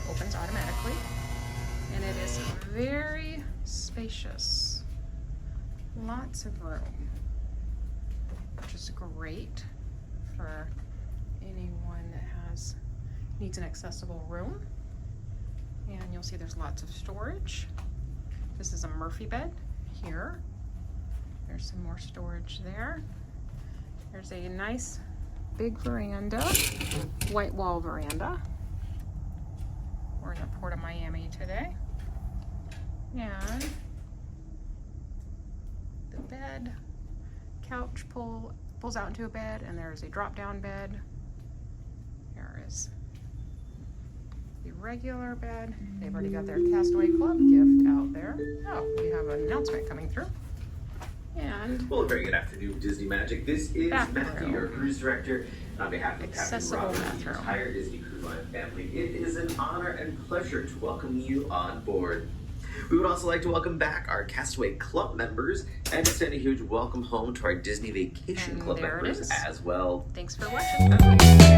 opens automatically. And it is very spacious. Lots of room, which is great for anyone that needs an accessible room. And you'll see there's lots of storage. This is a Murphy bed here. There's some more storage there. There's a nice big veranda, Whitewall veranda. We're in the Port of Miami today. And the bed, couch pulls out into a bed, and there's a drop-down bed. Here is the regular bed. They've already got their Castaway Club gift out there. Oh, we have an announcement coming through. And well, a very good afternoon, Disney Magic. This is Matthew, your cruise director. On behalf of Captain Robert and the entire Disney Cruise Line family, it is an honor and pleasure to welcome you on board. We would also like to welcome back our Castaway Club members and extend a huge welcome home to our Disney Vacation Club members as well. Thanks for watching.